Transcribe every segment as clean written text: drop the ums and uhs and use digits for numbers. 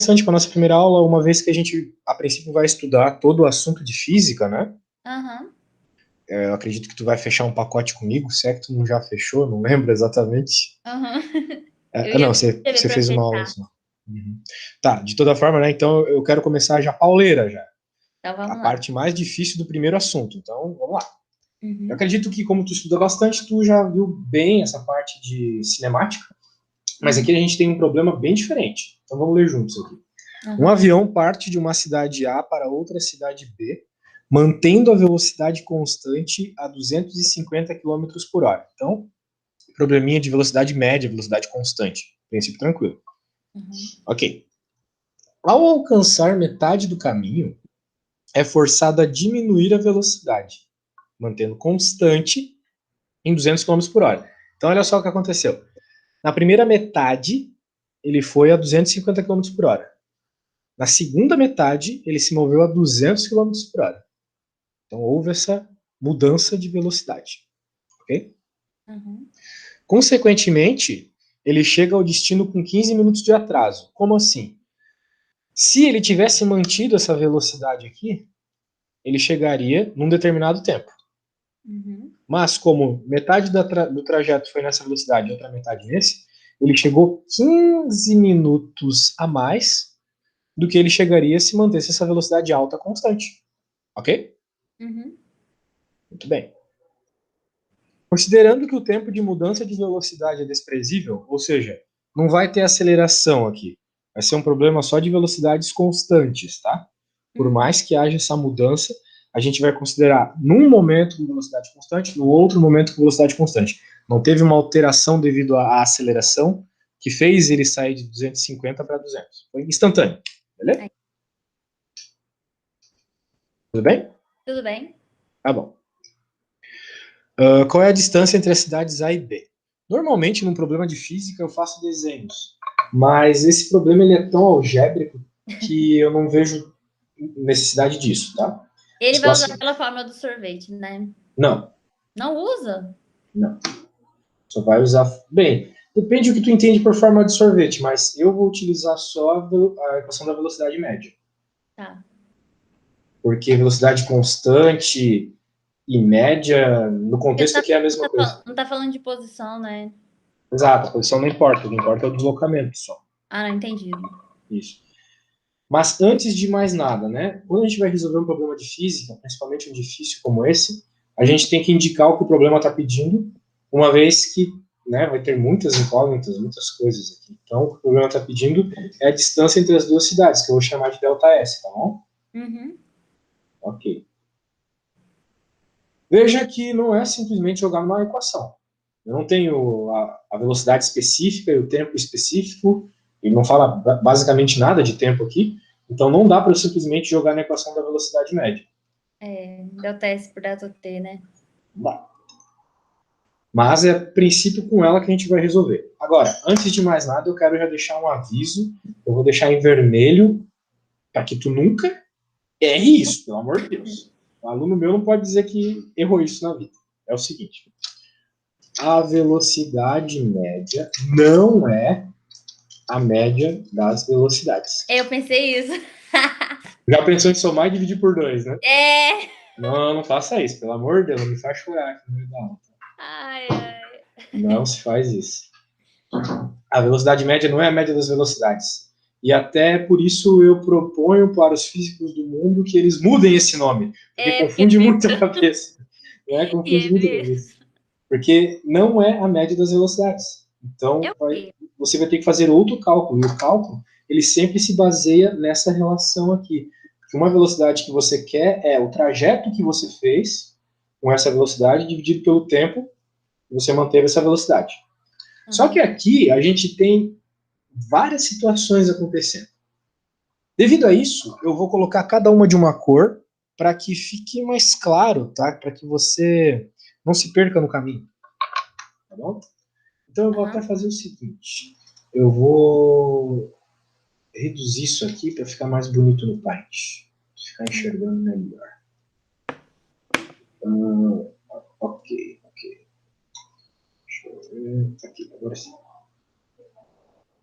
interessante para nossa primeira aula, uma vez que a gente, a princípio, vai estudar todo o assunto de física, né? Aham. Eu acredito que tu vai fechar um pacote comigo, se é que tu não já fechou, não lembro exatamente. Aham. Eu Não, ia escrever você pra fez uma aula fechar. só. Uhum. Tá, de toda forma, né? Então eu quero começar já pauleira já. Então A vamos lá. parte mais difícil do primeiro assunto. Então, vamos lá. Eu Uhum. acredito que, como tu estuda bastante, tu já viu bem essa parte de cinemática, mas aqui a Uhum. gente tem um problema bem diferente. Então vamos ler juntos aqui. Um Aham. avião parte de uma cidade A para outra cidade B, mantendo a velocidade constante a 250 quilômetros por hora. Então, probleminha de velocidade média, velocidade constante. Princípio tranquilo. Uhum. Ok. Ao alcançar metade do caminho, é forçado a diminuir a velocidade, mantendo constante em 200 quilômetros por hora. Então, olha só o que aconteceu. Na primeira metade, ele foi a 250 quilômetros por hora. Na segunda metade, ele se moveu a 200 quilômetros por hora. Então houve essa mudança de velocidade, ok? Uhum. Consequentemente, ele chega ao destino com 15 minutos de atraso. Como assim? Se ele tivesse mantido essa velocidade aqui, ele chegaria num determinado tempo. Uhum. Mas como metade do trajeto foi nessa velocidade e outra metade nesse, ele chegou 15 minutos a mais do que ele chegaria se mantesse essa velocidade alta constante. Ok? Uhum. Muito bem. Considerando que o tempo de mudança de velocidade é desprezível, ou seja, não vai ter aceleração aqui, vai ser um problema só de velocidades constantes, tá? Por Uhum. mais que haja essa mudança, a gente vai considerar num momento com velocidade constante, no outro momento com velocidade constante. Não teve uma alteração devido à aceleração que fez ele sair de 250 para 200. Foi instantâneo, beleza? Aí, Tudo bem? tudo bem? Tá bom. Qual é a distância entre as cidades A e B? Normalmente, num problema de física, eu faço desenhos, mas esse problema ele é tão algébrico que eu não vejo necessidade disso, tá? Ele vai usar Situação... aquela fórmula do sorvete, né? Não, Não usa? não. Só vai usar. Bem, depende do que tu entende por forma de sorvete, mas eu vou utilizar só a equação da velocidade média. Tá. Porque velocidade constante e média, no Porque contexto aqui é a mesma coisa. não tá falando de posição, né? Exato, a posição não importa, o que importa é o deslocamento só. Ah, não entendi. Isso. Mas antes de mais nada, né? Quando a gente vai resolver um problema de física, principalmente um difícil como esse, a gente tem que indicar o que o problema está pedindo, uma vez que, né, vai ter muitas incógnitas, muitas coisas aqui. Então, o que o problema está pedindo é a distância entre as duas cidades, que eu vou chamar de delta S, tá bom? Uhum. Ok. Veja que não é simplesmente jogar numa equação. Eu não tenho a velocidade específica e o tempo específico, ele não fala basicamente nada de tempo aqui, então não dá para eu simplesmente jogar na equação da velocidade média. É, delta S por delta T, né? Não dá. Mas é princípio com ela que a gente vai resolver. Agora, antes de mais nada, eu quero já deixar um aviso, eu vou deixar em vermelho, para que tu nunca erre isso, pelo amor de Deus. Um aluno meu não pode dizer que errou isso na vida. É o seguinte, a velocidade média não é a média das velocidades. Eu pensei isso. Já pensou em somar e dividir por dois, né? É. Não, não faça isso, pelo amor de Deus, não me faz chorar aqui no meio da aula. Ai, ai. Não se faz isso. A velocidade média não é a média das velocidades. E até por isso eu proponho para os físicos do mundo que eles mudem esse nome, porque É, porque é confunde muito a feio. cabeça. Né? E Confunde é muito a mesmo. cabeça. Porque não é a média das velocidades. É Então, o quê? você vai ter que fazer outro cálculo. E o cálculo, ele sempre se baseia nessa relação aqui. Que uma velocidade que você quer é o trajeto que você fez com essa velocidade dividido pelo tempo que você manteve essa velocidade. Só que Uhum. aqui a gente tem várias situações acontecendo. Devido a isso, eu vou colocar cada uma de uma cor para que fique mais claro, tá? Para que você não se perca no caminho, tá bom? Então eu vou até Aham. fazer o seguinte, eu vou reduzir isso aqui para ficar mais bonito no Paint, ficar enxergando melhor. Ok, ok. Deixa eu ver. Aqui, agora sim.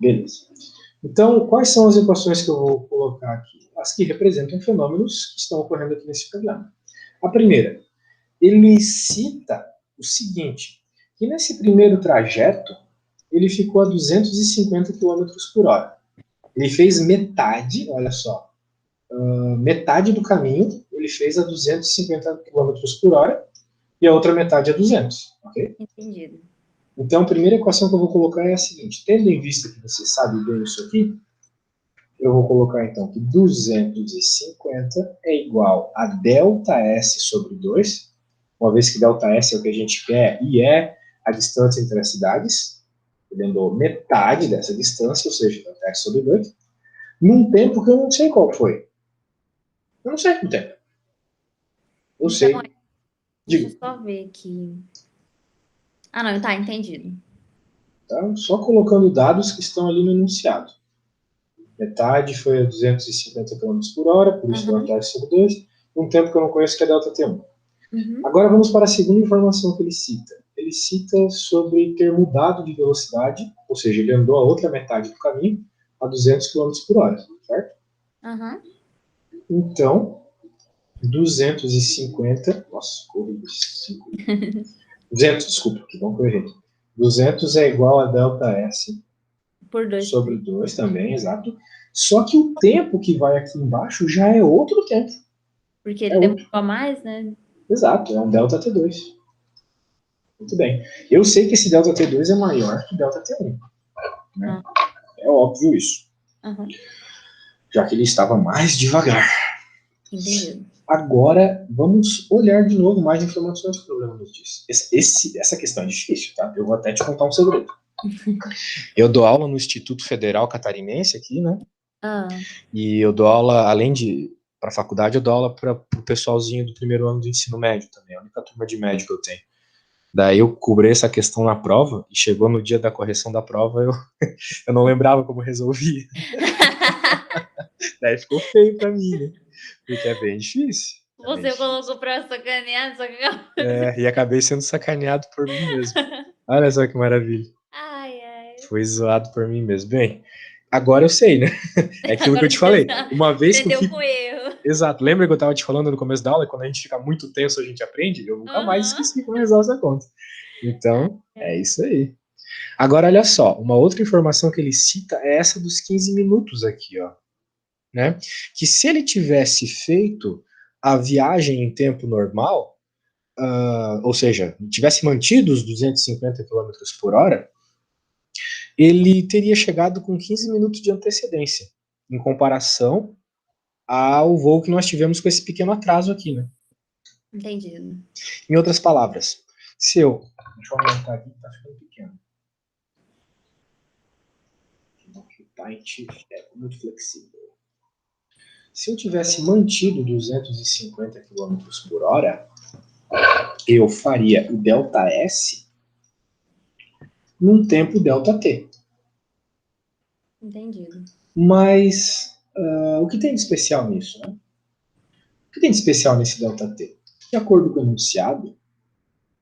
Beleza. Então, quais são as equações que eu vou colocar aqui? As que representam fenômenos que estão ocorrendo aqui nesse programa. A primeira, ele cita o seguinte, que nesse primeiro trajeto, ele ficou a 250 km por hora. Ele fez metade, olha só, metade do caminho ele fez a 250 km por hora e a outra metade a 200, ok? Entendido. Então, a primeira equação que eu vou colocar é a seguinte, tendo em vista que você sabe bem isso aqui, eu vou colocar então que 250 é igual a ΔS sobre 2, uma vez que ΔS é o que a gente quer e é a distância entre as cidades, dando metade dessa distância, ou seja, ΔS sobre 2, num tempo que eu não sei qual foi. Eu não sei o tempo. Eu Então, sei. deixa eu Digo, só ver aqui. Ah, não, tá, entendido. tá? Só colocando dados que estão ali no enunciado. Metade foi a 250 km por hora, por isso Aham. ΔS sobre 2, um tempo que eu não conheço que é ΔT1. Uhum. Agora vamos para a segunda informação que ele cita. Ele cita sobre ter mudado de velocidade, ou seja, ele andou a outra metade do caminho a 200 km por hora, certo? Aham. Então, 250, nossa, corri 5, 200, desculpa, que bom que eu errei. 200 é igual a ΔS Por 2 sobre também. 2 também, exato. Só que o tempo que vai aqui embaixo já é outro tempo. Porque É ele demorou outro. a mais, né? Exato, é um ΔT2. Muito bem. Eu sei que esse ΔT2 é maior que ΔT1, né? Ah, É óbvio isso, aham. já que ele estava mais devagar. Entendido. Agora, vamos olhar de novo mais informações que o problema nos diz. Essa questão é difícil, tá? Eu vou até te contar um segredo. Eu dou aula no Instituto Federal Catarinense aqui, né? Ah, E eu dou aula, além de para a faculdade, eu dou aula para o pessoalzinho do primeiro ano do ensino médio também, a única turma de médio que eu tenho. Daí eu cobri essa questão na prova, e chegou no dia da correção da prova, eu não lembrava como resolvia. Daí ficou feio para mim, né? Porque é bem difícil. É bem você difícil. colocou pra sacanear, só que E acabei sendo sacaneado por mim mesmo. Olha só que maravilha. Ai, ai. Fui zoado por mim mesmo. Bem, agora eu sei, né? É aquilo que eu Agora te você falei. já Uma vez que eu aprendeu fico. com erro. Exato. Lembra que eu estava te falando no começo da aula? Quando a gente fica muito tenso, a gente aprende? Eu nunca mais Aham. esqueci como resolve essa conta. Ai, Então, é ai. isso aí. Agora, olha só. Uma outra informação que ele cita é essa dos 15 minutos aqui, ó. Né? Que se ele tivesse feito a viagem em tempo normal, ou seja, tivesse mantido os 250 km por hora, ele teria chegado com 15 minutos de antecedência, em comparação ao voo que nós tivemos com esse pequeno atraso aqui, né? Entendido. Em outras palavras, se eu... Deixa eu aumentar aqui, tá ficando pequeno. O Paint é muito flexível. Se eu tivesse mantido 250 km por hora, eu faria o ΔS num tempo ΔT. Entendido. Mas o que tem de especial nisso? Né? O que tem de especial nesse ΔT? De acordo com o enunciado,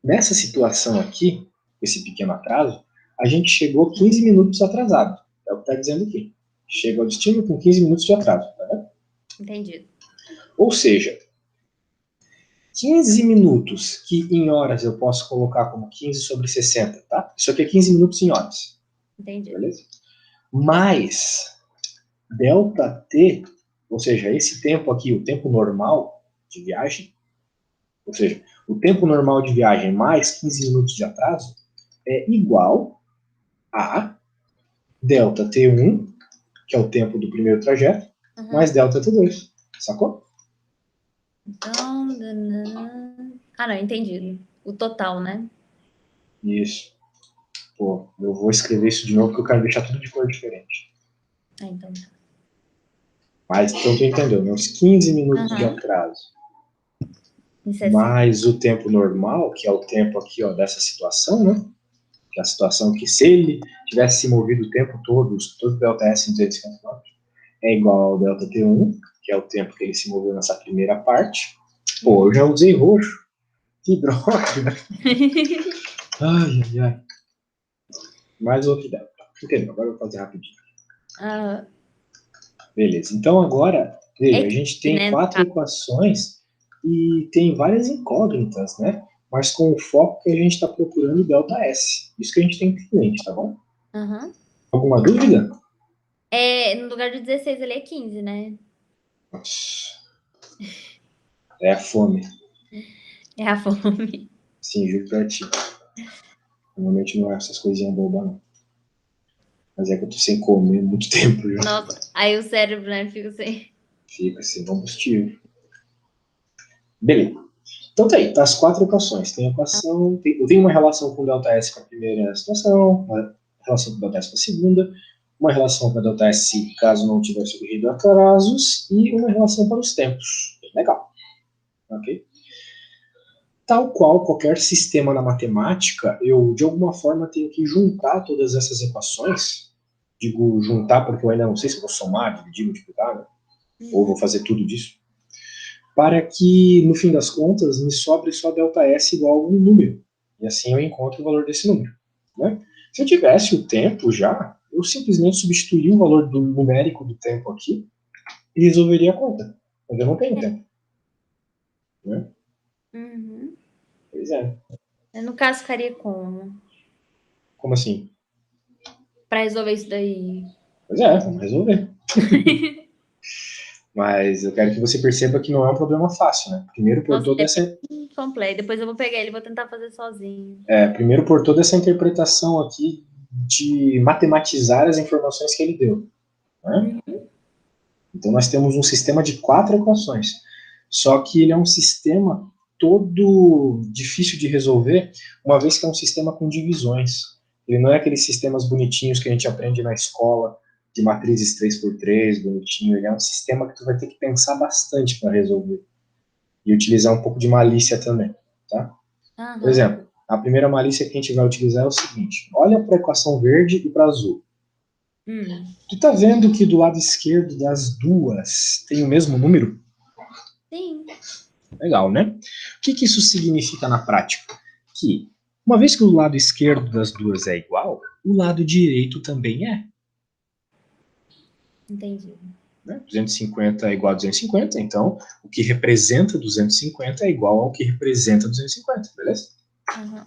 nessa situação aqui, esse pequeno atraso, a gente chegou 15 minutos atrasado. É o que está dizendo aqui. Chega ao destino com 15 minutos de atraso. Tá? Entendido. Ou seja, 15 minutos, que em horas eu posso colocar como 15 sobre 60, tá? Isso aqui é 15 minutos em horas. Entendido. Beleza? Mais ΔT, ou seja, esse tempo aqui, o tempo normal de viagem, ou seja, o tempo normal de viagem mais 15 minutos de atraso, é igual a ΔT1, que é o tempo do primeiro trajeto, Uhum. mais ΔT2. Sacou? Então. Ah, não, entendido. O total, né? Isso. Pô, eu vou escrever isso de novo porque eu quero deixar tudo de cor diferente. Ah, então tá. Mas então tu entendeu, né? Uns 15 minutos de Aham. atraso, Em 60. mais o tempo normal, que é o tempo aqui, ó, dessa situação, né? Que é a situação que se ele tivesse se movido o tempo todo, todo o ΔS em 250 km, é igual ao ΔT1, que é o tempo que ele se moveu nessa primeira parte. Pô, eu já usei roxo. Que droga. Ai, ai, ai. Mais outro delta. Entendeu? Agora eu vou fazer rapidinho. Ah, Beleza. Então agora, veja, é a gente tem né? 4 equações e tem várias incógnitas, né? Mas com o foco que a gente está procurando ΔS. Isso que a gente tem que cliente, tá bom? Aham. Alguma dúvida? No lugar de 16 ele é 15, né? É a fome. É a fome. Sim, juro pra ti. Normalmente não é essas coisinhas bobas, não. Mas é que eu tô sem comer há muito tempo já. Nossa, aí o cérebro, né, fica assim. Fica sem combustível. Beleza. Então tá aí, tá as 4 equações. Tem equação, eu tenho uma relação com ΔS para a primeira situação, uma relação com ΔS para a segunda, uma relação com a ΔS caso não tivesse ocorrido atrasos, e uma relação para os tempos. Legal. Ok? Tal qual qualquer sistema na matemática, eu de alguma forma tenho que juntar todas essas equações. Digo juntar porque eu ainda não sei se vou somar, dividir, multiplicar, né? Ou vou fazer tudo disso, para que, no fim das contas, me sobre só ΔS igual a um número. E assim eu encontro o valor desse número. Né? Se eu tivesse o tempo já, eu simplesmente substituiria o valor do numérico do tempo aqui e resolveria a conta. Mas eu não tenho tempo. Né? Uhum. Pois é. No caso, ficaria como? Como assim? Pra resolver isso daí. Pois é, vamos resolver. Mas eu quero que você perceba que não é um problema fácil, né? Nossa, ele é bem completo. Depois eu vou pegar ele e vou tentar fazer sozinho. Primeiro por toda essa interpretação aqui de matematizar as informações que ele deu. Né? Uhum. Então nós temos um sistema de 4 equações. Só que ele é um sistema todo difícil de resolver, uma vez que é um sistema com divisões. Ele não é aqueles sistemas bonitinhos que a gente aprende na escola, de matrizes 3x3, bonitinho. Ele é um sistema que tu vai ter que pensar bastante para resolver. E utilizar um pouco de malícia também. Tá? Por Aham. exemplo, a primeira malícia que a gente vai utilizar é o seguinte: olha para a equação verde e para a azul. Hum. Tu tá vendo que do lado esquerdo das duas tem o mesmo número? Sim. Legal, né? O que isso significa na prática? Que, uma vez que o lado esquerdo das duas é igual, o lado direito também é. Entendi. Né? 250 é igual a 250, então o que representa 250 é igual ao que representa 250, beleza? Aham.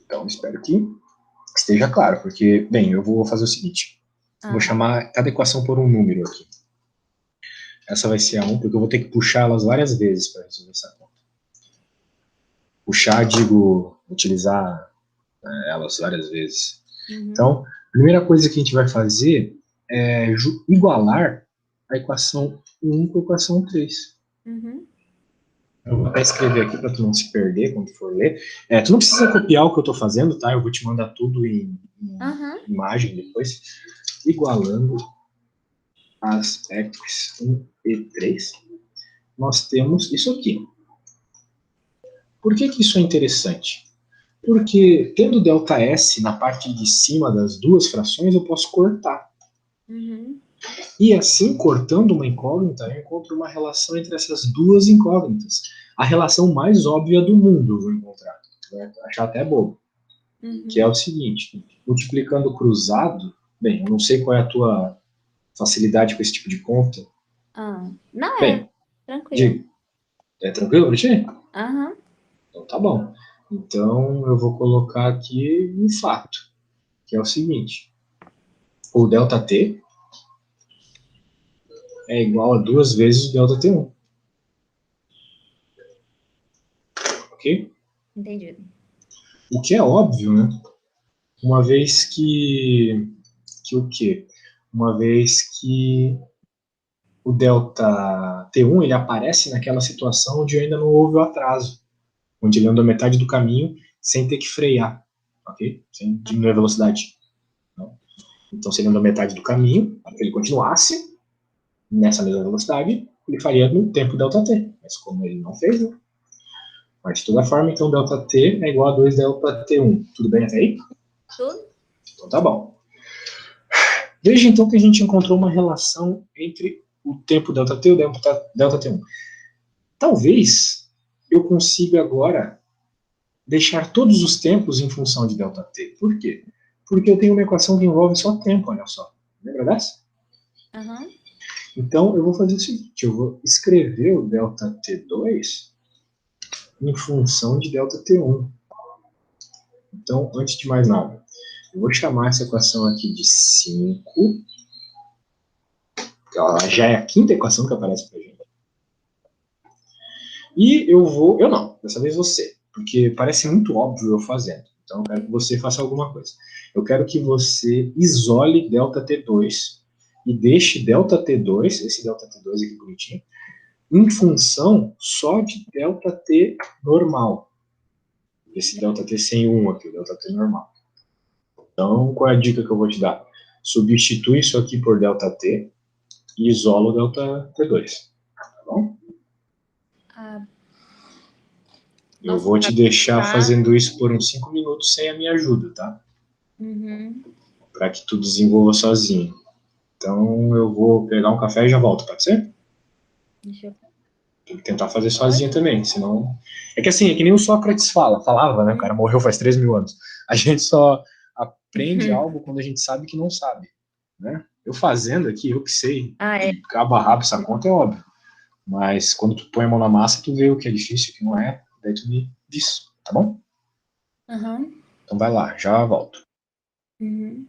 Então espero que esteja claro, porque, bem, eu vou fazer o seguinte: vou Ah. chamar cada equação por um número aqui. Essa vai ser a 1, porque eu vou ter que puxar elas várias vezes para resolver essa conta. Puxar, digo, utilizar elas várias vezes. Uhum. Então, a primeira coisa que a gente vai fazer é igualar a equação 1 com a equação 3. Uhum. Eu vou até escrever aqui para tu não se perder quando for ler. Tu não precisa copiar o que eu estou fazendo, tá? Eu vou te mandar tudo em Aham. imagem depois. Igualando as x 1 e 3, nós temos isso aqui. Por que isso é interessante? Porque tendo ΔS na parte de cima das duas frações, eu posso cortar. Uhum. E assim, cortando uma incógnita, eu encontro uma relação entre essas duas incógnitas. A relação mais óbvia do mundo eu vou encontrar. Vai achar até bobo. Que é Uhum. o seguinte: multiplicando cruzado, bem, eu não sei qual é a tua facilidade com esse tipo de conta. Ah. Não, é Bem, tranquilo. digo, é tranquilo pra ti? Aham. Então tá bom. Então eu vou colocar aqui um fato, que é o seguinte: o ΔT é igual a 2 vezes o ΔT1. Ok? Entendido. O que é óbvio, né? Uma vez que o quê? Uma vez que o delta T1 ele aparece naquela situação onde ainda não houve o atraso, onde ele andou metade do caminho sem ter que frear, ok? Sem diminuir a velocidade. Não? Então, se ele andou metade do caminho, para que ele continuasse nessa mesma velocidade, ele faria no tempo delta T. Mas como ele não fez, né? Mas de toda forma, então delta T é igual a 2 delta T1. Tudo bem até aí? Tudo? Então tá bom. Veja então que a gente encontrou uma relação entre o tempo ΔT e o delta T1. Talvez eu consiga agora deixar todos os tempos em função de ΔT. Por quê? Porque eu tenho uma equação que envolve só tempo, olha só. Lembra dessa? Aham. Então, eu vou fazer o seguinte, eu vou escrever o ΔT2 em função de ΔT1. Então, antes de mais nada, eu vou chamar essa equação aqui de 5, que ela já é a quinta equação que aparece pra gente. E eu não, dessa vez você, porque parece muito óbvio eu fazendo. Então, eu quero que você faça alguma coisa. Eu quero que você isole ΔT2 e deixe ΔT2, esse ΔT2 aqui bonitinho, em função só de ΔT normal. Esse ΔT sem 1 aqui, o ΔT normal. Então, qual é a dica que eu vou te dar? Substitui isso aqui por ΔT e isola o ΔT2. Tá bom? Eu Nossa, vou pra te deixar pensar. fazendo isso por uns 5 minutos sem a minha ajuda, tá? Uhum. Para que tu desenvolva sozinho. Então, eu vou pegar um café e já volto, pode ser? Deixa eu. Tem que tentar fazer sozinho Pode? também, senão... É que assim, é que nem o Sócrates falava, né? O cara morreu faz 3.000 anos. A gente só aprende algo quando a gente sabe que não sabe, né? Eu fazendo aqui, eu que sei, Ah, é. de cabo a rabo essa conta é óbvio. Mas quando tu põe a mão na massa, tu vê o que é difícil, o que não é, daí tu me diz, tá bom? Aham. Então vai lá, já volto. Uhum.